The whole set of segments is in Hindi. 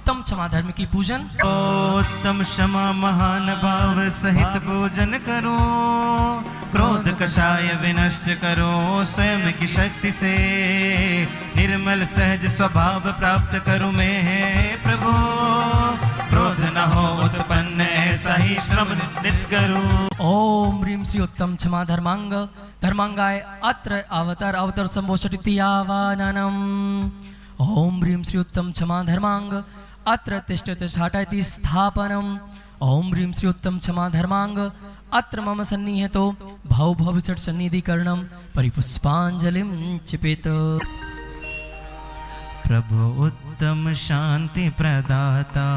उत्तम क्षमा धर्म की पूजन। उत्तम क्षमा महान भाव सहित पूजन करो, क्रोध कषाय विनष्ट करो स्वयं की शक्ति से, निर्मल सहज स्वभाव प्राप्त करूं मैं है प्रभु, क्रोध न हो उत्पन्न ऐसा ही श्रम नित करो। ओम ह्रीं श्री उत्तम क्षमा धर्मांग धर्मांगाय अत्र अवतर संभोषति आवाननम्। ओम ह्रीं श्री उत्तम क्षमा धर्मांग अत्र तिष्ठति स्थाटयति स्थापनम्। ओम ह्रीं श्री उत्तम क्षमा धर्मांग अत्र मम सन्निहितो भव भविष्यत् सन्निधिकरणं परिपुष्पांजलिं चिपेत। प्रभु उत्तम शांति प्रदाता,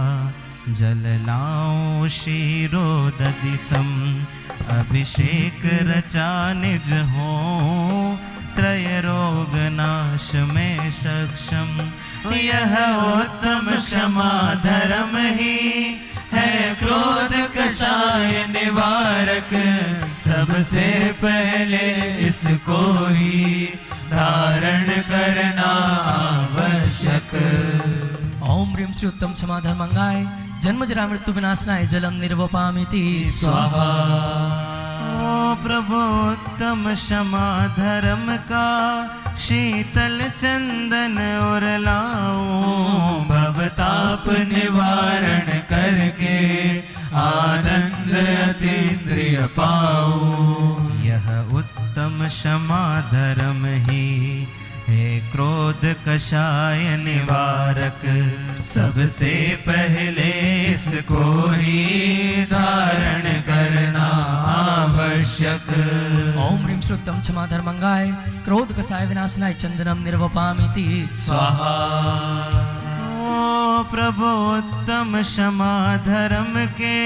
जल लाओ क्षीरोदधिसम, अभिषेक रचा निज हो, त्रय रोग नाश में सक्षम। यह उत्तम क्षमा धर्म ही है क्रोध कषाय निवारक, सबसे पहले इसको ही धारण करना आवश्यक। ओम ह्रीं श्री उत्तम क्षमा धर्मांगाय जन्म जरा मृत्यु विनाशनाय जलम निर्वपामिति स्वाहा। ओ प्रभु उत्तम क्षमा धर्म का शीतल चंदन और लाओ, भवताप निवारण करके आनंद अतीन्द्रिय पाओ। यह उत्तम क्षमा धर्म ही है क्रोध कषाय निवारक, सबसे पहले इसको ही धारण करना आवश्यक। ओम ह्रीं श्री उत्तम क्षमा धर्मांगाय क्रोध कषाय विनाशनाय चंदनम निर्वपामिति स्वाहा। ओ प्रभु उत्तम क्षमा धर्म के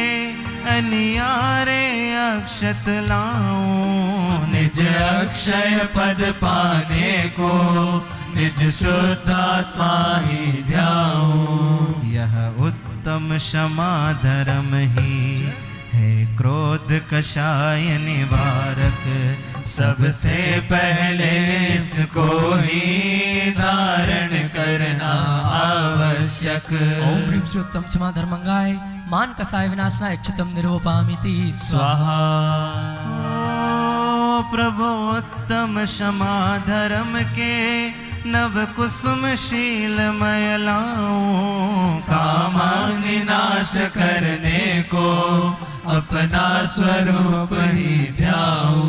अनियारे अक्षत लाओ, निज अक्षय पद पाने को निज शुद्ध आत्मा ही ध्याओ। यह उत्तम क्षमा धर्म ही है क्रोध कषाय निवारक, सबसे पहले इसको ही धारण करना आवश्यक। ओम ह्रीं श्री उत्तम क्षमा धर्मांगाय मान कषाय विनाशनाय क्षितम निर्वपामिति स्वाहा। ओ प्रभु उत्तम क्षमा धर्म के नव कुसुम शील मय लाओ, कामाग्नि नाश करने को अपना स्वरूप ही ध्याओ।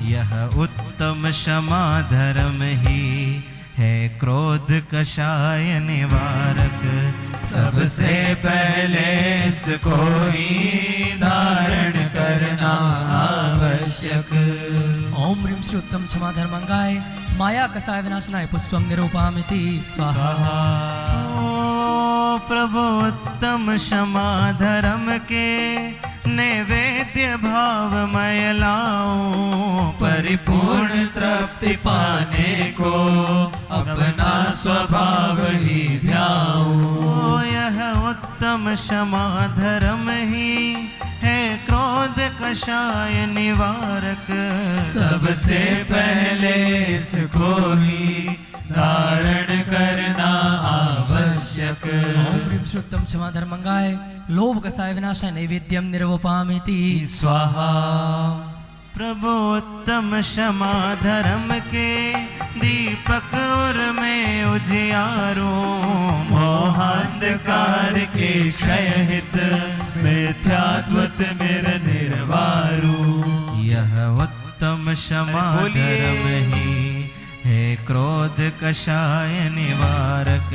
यह उत्तम क्षमा धर्म ही है क्रोध कषाय निवारक, सबसे पहले इसको ही धारण करना आवश्यक। ओम ह्रीं श्री उत्तम क्षमा धर्मांगाय माया कषाय विनाशनाय पुष्पम निरूपामिति स्वाहा। ओ प्रभु उत्तम क्षमा धर्म के नैवेद्य भाव मय लाओ, परिपूर्ण तृप्ति पाने को अपना स्वभाव ही ध्याओ। यह उत्तम क्षमा धर्म ही है क्रोध कषाय निवारक, सबसे पहले इसको ही धारण करना आवश्यक। ओम ह्रीं श्री उत्तम क्षमा धर्मांगाय लोभ कषाय विनाशाय नैवेद्यम निर्वपामिति स्वाहा। प्रभु उत्तम क्षमा धर्म के दीपक और में उजियारो, मोहांधकार के क्षय हित मिथ्यात्वत मेरे निर्वारू। यह उत्तम क्षमा धर्म ही है क्रोध कषाय निवारक,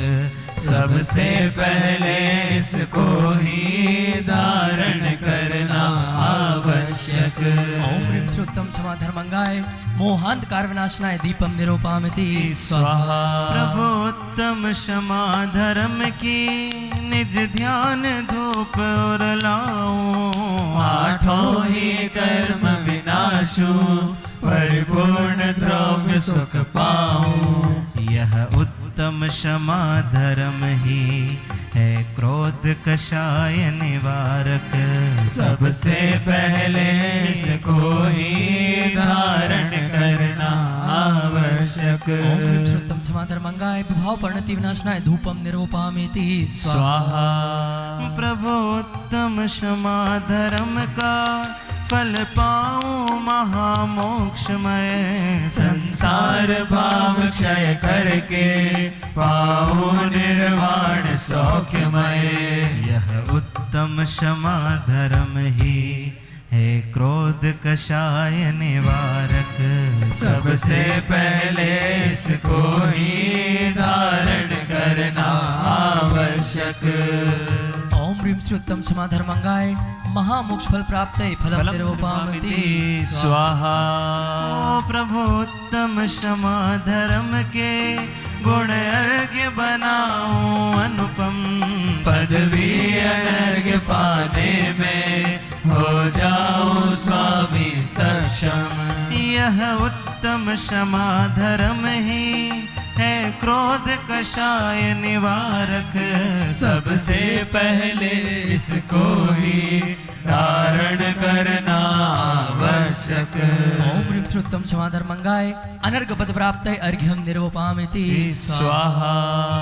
सबसे पहले इसको ही धारण करना आवश्यक। ओम ह्रीं श्री उत्तम क्षमा धर्मांगाय मोहांधकार विनाशनाय दीपम निरूपामिति स्वाहा। प्रभु उत्तम क्षमा धर्म की निज ध्यान धूप और लाओ, आठों ही कर्म विनाशु परिपूर्ण द्रव्य सुख पाऊं। यह उत्तम क्षमा धर्म ही है क्रोध कषाय निवारक, सबसे पहले इसको ही धारण करना आवश्यक। आवश्यक ओम ह्रीं श्री उत्तम क्षमा धर्मांगाय विभाव परिणति विनाशनाय धूपम निर्वपामिति स्वाहा प्रभु उत्तम क्षमा धर्म का फल पाऊं महामोक्षमय संसार भाव क्षय करके पाओ निर्वाण सौख्यमय यह उत्तम क्षमा धर्म ही है क्रोध कषाय निवारक सबसे पहले इसको ही धारण करना आवश्यक ओम ह्रीं श्री उत्तम क्षमा धर्मांगाय महामोक्ष फल प्राप्त फलम निर्वपामिति स्वाहा ओ प्रभु उत्तम क्षमा धर्म के गुण अर्घ्य बनाऊं अनुपम पदवी अनर्घ्य पाने में हो जाओ स्वामी सक्षम यह उत्तम क्षमा धर्म ही है क्रोध कषाय निवारक सबसे पहले इसको ही धारण करना आवश्यक ओम ह्रीं श्री उत्तम क्षमा धर्मांगाय अनर्घ पद प्राप्त अर्घ्यम निर्वपामिति स्वाहा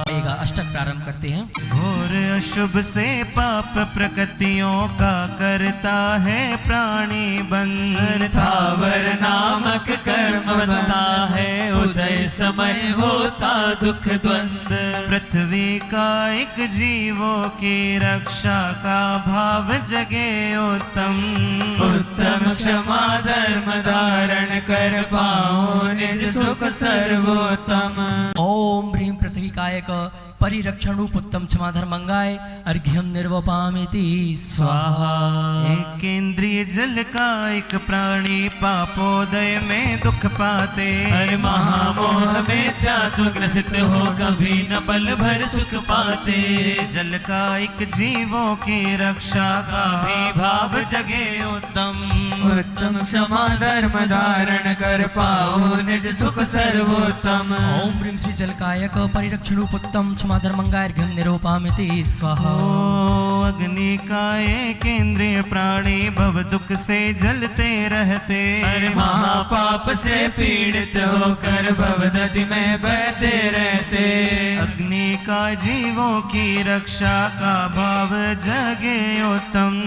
एक अष्टक प्रारंभ करते हैं। घोर अशुभ से पाप प्रकृतियों का करता है प्राणी बंधन थावर नामक कर्म बनता है उदय समय होता दुख द्वंद पृथ्वी का एक जीवों की रक्षा का भाव जगे उत्तम उत्तम क्षमा धर्म धारण कर पाओ निज सुख सर्वोत्तम ओम ह्रीं पृथ्वी कायक परिरक्षण रूप उत्तम क्षमा धर्मांगाय अर्घ्यम निर्वपामिति स्वाहा एक केंद्रीय जल का एक प्राणी पापोदय में दुख पाते हर महामोह में त्याग ग्रसित हो कभी न पल भर सुख पाते जल का एक जीवों की रक्षा का भी भाव जगे उत्तम उत्तम क्षमा धर्म धारण कर पाओ निज सुख सर्वोत्तम ओम ह्रीं श्री जलकायक परिरक्षण रूप उत्तम क्षमा धर्मांगाय अर्घ्यम निर्वपामिति स्वाहा ओ अग्नि का ये केंद्रीय प्राणी भव दुख से जलते रहते हर महापाप से पीड़ित होकर भवदति में बहते रहते अग्नि का जीवों की रक्षा का भाव जगे उत्तम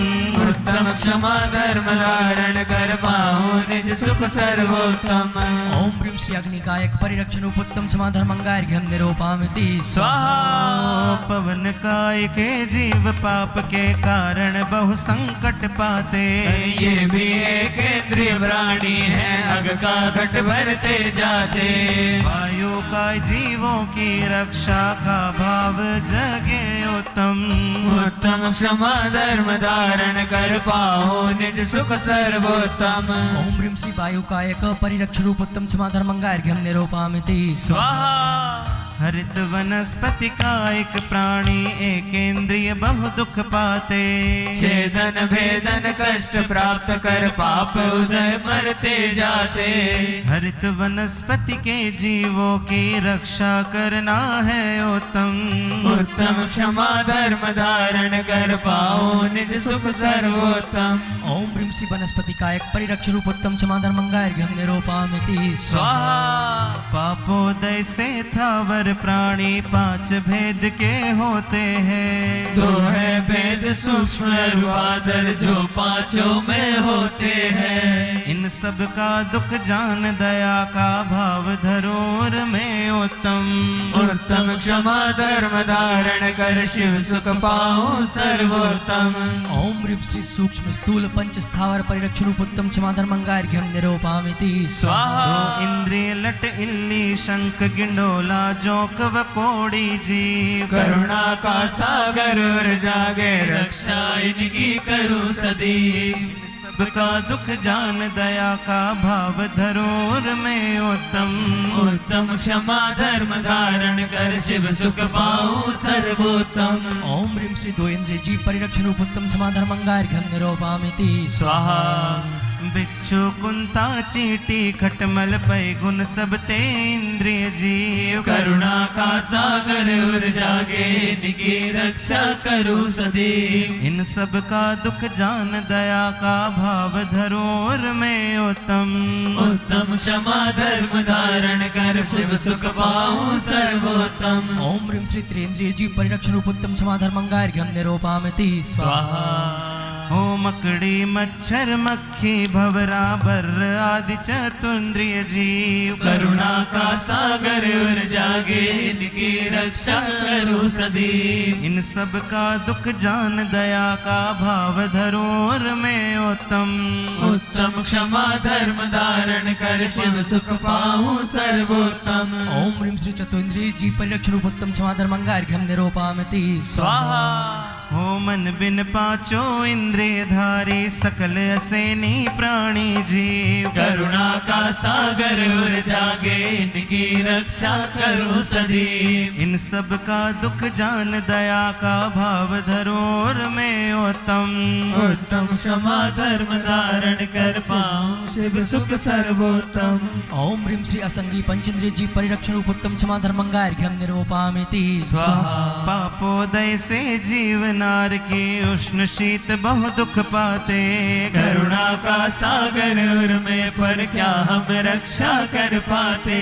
उत्तम क्षमा धर्म धारण कर पाओ निज सुख सर्वोत्तम ओम ह्रीं श्री अग्निकायक परिरक्षण रूप उत्तम क्षमा धर्मांगाय अर्घ्यम निर्वपामिति स्वाहा पवन काय के जीव पाप के कारण बहु संकट पाते ये भी एक इंद्रिय प्राणी है अग का घट भरते जाते वायु का जीवों की रक्षा का भाव जगे उत्तम उत्तम क्षमा धर्म धारण कर पाओ निज सुख सर्वोत्तम ओम ह्रीं श्री वायुकायक परिरक्षण रूप उत्तम क्षमा धर्मांगाय अर्घ्यम निर्वपामिति स्वाहा हरित वनस्पति का एक प्राणी एक इंद्रिय बहु दुख पाते छेदन भेदन कष्ट प्राप्त कर पाप उदय मरते जाते हरित वनस्पति के जीवों की रक्षा करना है उत्तम उत्तम क्षमा धर्म धारण कर पाओ निज सुख सर्वोत्तम ओम ह्रीं श्री वनस्पति कायक परिरक्षण रूप उत्तम क्षमा धर्मांगाय अर्घ्यम निर्वपामिति स्वाहा पापोदय से थावर प्राणी पांच भेद के होते हैं दो है भेद सूक्ष्म रूपादर जो पांचों में होते हैं इन सब का दुख जान दया का भाव धरोर में उत्तम उत्तम क्षमा धर्म धारण कर शिव सुख पाओ सर्वोत्तम ओम ह्रीं श्री सूक्ष्म स्थूल पंच स्थावर परिरक्षण रूप उत्तम क्षमा धर्मांगाय अर्घ्यम निर्वपामिति स्वाहा दो इंद्रिय लट इल्ली शंख गिंडोला जोक व कोड़ी जीव करुणा का सागर और जागे रक्षा इनकी करूं सदी सबका दुख जान दया का भाव धरोर में उत्तम उत्तम क्षमा धर्म धारण कर शिव सुख पाऊं सर्वोत्तम ओम ह्रीं श्री दो इंद्रिय जीव परिरक्षण रूप उत्तम क्षमा धर्मांगाय अर्घ्यम निर्वपामिति स्वाहा बिच्छू कुंता चींटी खटमल पै गुण सब ते इंद्रिय जीव। करुणा का सागर उर जागे इनकी रक्षा करो सदैव। इन सब का दुख जान दया का भाव धरो और में उत्तम। उत्तम क्षमा धर्म धारण कर शिव सुख पाऊं सर्वोत्तम। ओम ह्रीं श्री त्रिंद्रिय जीव परिरक्षण उत्तम क्षमा धर्मंगार्घ्यम निरूपयामि स्वाहा। हो मकड़ी मच्छर मक्खी भवरा बर्र आदि चतुन्द्रिय जीव। करुणा का सागर उर जागे इनकी रक्षा करो सदैव। इन सब का दुख जान दया का भाव धरो और में उत्तम। उत्तम क्षमा धर्म धारण कर शिव सुख पाऊं सर्वोत्तम। ओम ह्रीं श्री चतुर्न्द्रिय जीव परिरक्षण उत्तम क्षमा धर्मंगार्घ्यम निरूपयामि स्वाहा। हो मन बिन पांचो इंद्रिय धारी सकल असेनी प्राणी जीव। करुणा का सागर उर जागे इनकी रक्षा करो सदैव। इन सब का दुख जान दया का भाव धरो और में उत्तम। उत्तम क्षमा धर्म धारण कर पाऊं शिव सुख सर्वोत्तम। ओम ह्रीं श्री असंगी पंचेन्द्रिय जीव परिरक्षण उत्तम क्षमा धर्मंगार्घ्यम निरूपयामि स्वाहा। पापोदय से जीव नार की उष्ण शीत बहु दुख पाते। करुणा का सागर उर में पर क्या हम रक्षा कर पाते।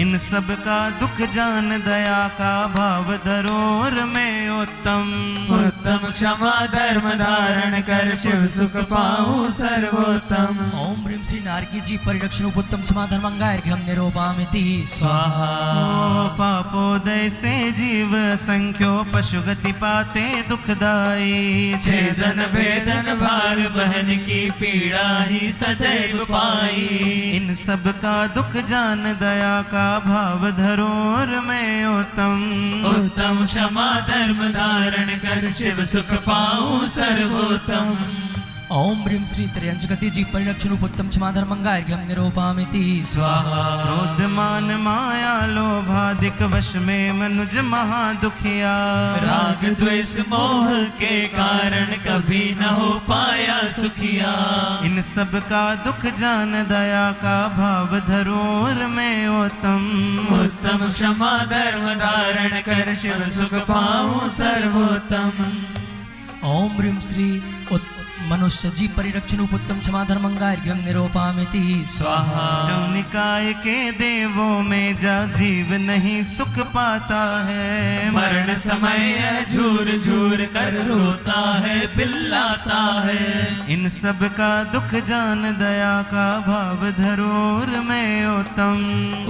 इन सब का दुख जान दया का भाव धरो और में उत्तम। उत्तम क्षमा धर्म धारण कर शिव सुख पाऊं सर्वोत्तम। ओम ह्रीं श्री नारकी जीव परिरक्षण उत्तम क्षमा धर्मंगार्घ्यम निरूपयामि स्वाहा। ओ पापोदय से जीव संख्यो पशुगति पाते दुखदाई। छेदन भेदन भार बहन की पीड़ा ही सदैव पाई। इन सब का दुख जान दया का भाव धरो और में उत्तम। उत्तम क्षमा धर्म धारण कर शिव सुख पाऊं सर्वोत्तम। ओम ह्रीं श्री त्र्यंचकति जीव परिरक्षण उत्तम क्षमा धर्मंगार्घ्यम निरूपयामि स्वाहा। क्रोध मान माया लोभादिक वश में मनुज महा दुखिया। राग द्वेष मोह के कारण कभी न हो पाया सुखिया। इन सब का दुख जान दया का भाव धरो और में उत्तम। उत्तम क्षमा धर्म धारण कर शिव सुख पाऊं सर्वोत्तम। ओम ह्रीं श्री मनुष्य जीव परिरक्षण उत्तम क्षमा धर्मंगार्घ्यम निरूपयामि स्वाहा। चौनिकाय के देवों में जा जीव नहीं सुख पाता है। मरण समय झूर झूर कर रोता है बिल्लाता है। इन सब का दुख जान दया का भाव धरो और में उत्तम।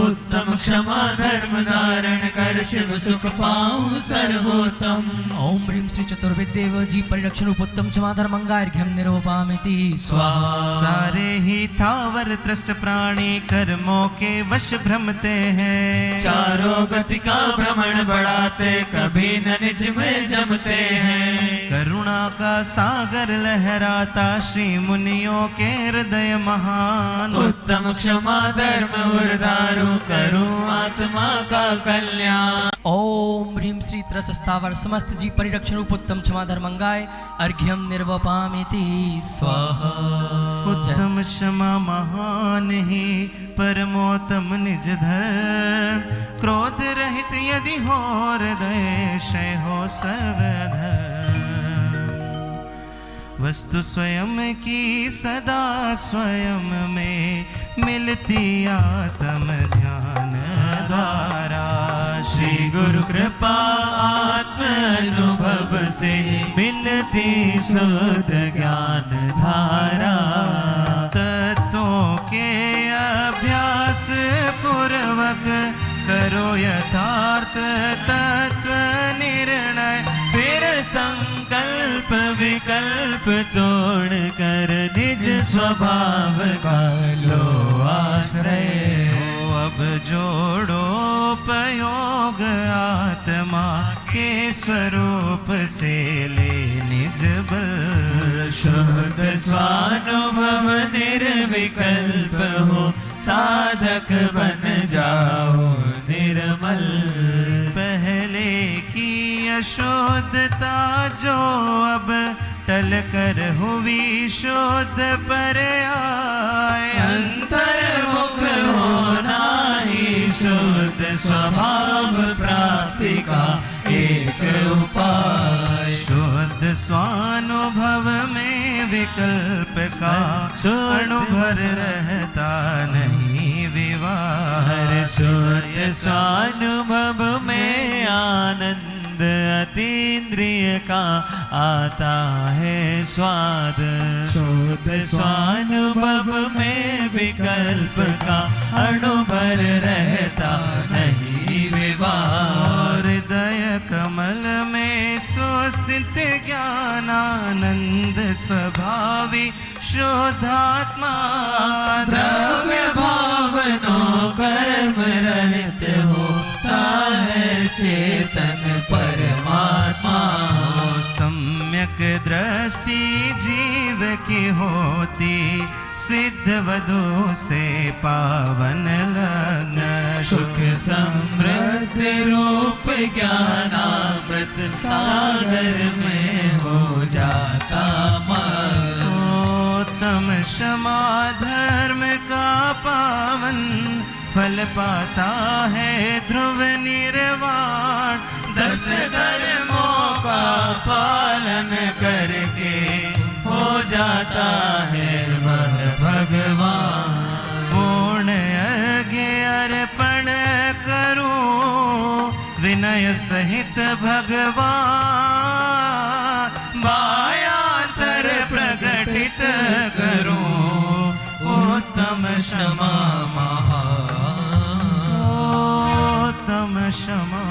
उत्तम क्षमा धर्म धारण कर शिव सुख पाऊं सर्वोत्तम। ओम ह्रीं श्री चतुर्विदेव जीव परिरक्षण उत्तम क्षमा धर्मंगार्घ्यम निरूपयामि स्वाहा। सारे ही थावर त्रस प्राणी कर्मों के वश भ्रमते हैं। चारों गति का भ्रमण बढ़ाते कभी न निज में जमते हैं। करुणा का सागर लहराता श्री मुनियों के हृदय महान। उत्तम क्षमा धर्म उर्धारू करूं आत्मा का कल्याण। ओम ह्रीं श्री त्रस स्थावर समस्त जीव परिरक्षण उत्तम क्षमा धर्मंगाय अर्घ्यम निरूपयामि स्वाहा। उत्तम क्षमा महान ही परमोत्तम निज धर्म। क्रोध रहित यदि हो हृदय क्षय हो सर्वधर्म। वस्तु स्वयं की सदा स्वयं में मिलती आत्म ध्यान द्वारा। श्री गुरु कृपा आत्म अनुभव से मिलती शुद्ध ज्ञान धारा। तत्वों के अभ्यास पूर्वक करो यथार्थ तत्व निर्णय। फिर संकल्प विकल्प तोड़ कर निज स्वभाव का लो आश्रय। अब जोड़ो प्रयोग आत्मा के स्वरूप से ले निज बल। शुद्ध स्वानुभव निर्विकल्प हो साधक बन जाओ निर्मल। पहले की अशुद्धता जो अब टल जल कर हुई शुद्ध पर आए अंतर्मुख होना ही शुद्ध स्वभाव प्राप्ति का एक उपाय। शुद्ध स्वानुभव में विकल्प का अनुभव रहता नहीं विवाह। शुद्ध स्वानुभव में आनंद अतीन्द्रिय का आता है स्वाद। शुद्ध स्वानुभव में विकल्प का अनुभव रहता नहीं विवाद। हृदय कमल में सुस्थित ज्ञानानंद स्वभावी शुद्धात्मा द्रव्य भावनों कर्म रहित होता है चेतन परमात्मा। सम्यक दृष्टि जीव की होती सिद्ध वधु से पावन लग्न। सुख समृद्धि रूप ज्ञानामृत सागर में हो जाता मन। उत्तम क्षमा धर्म का पावन फल पाता है ध्रुव निर्वाण। 10 धर्मों का पालन करके हो जाता है वह भगवान। पूर्ण अर्घ्य अर्पण करूं विनय सहित भगवान। बायांतर प्रकटित करूं उत्तम क्षमा उत्तम क्षमा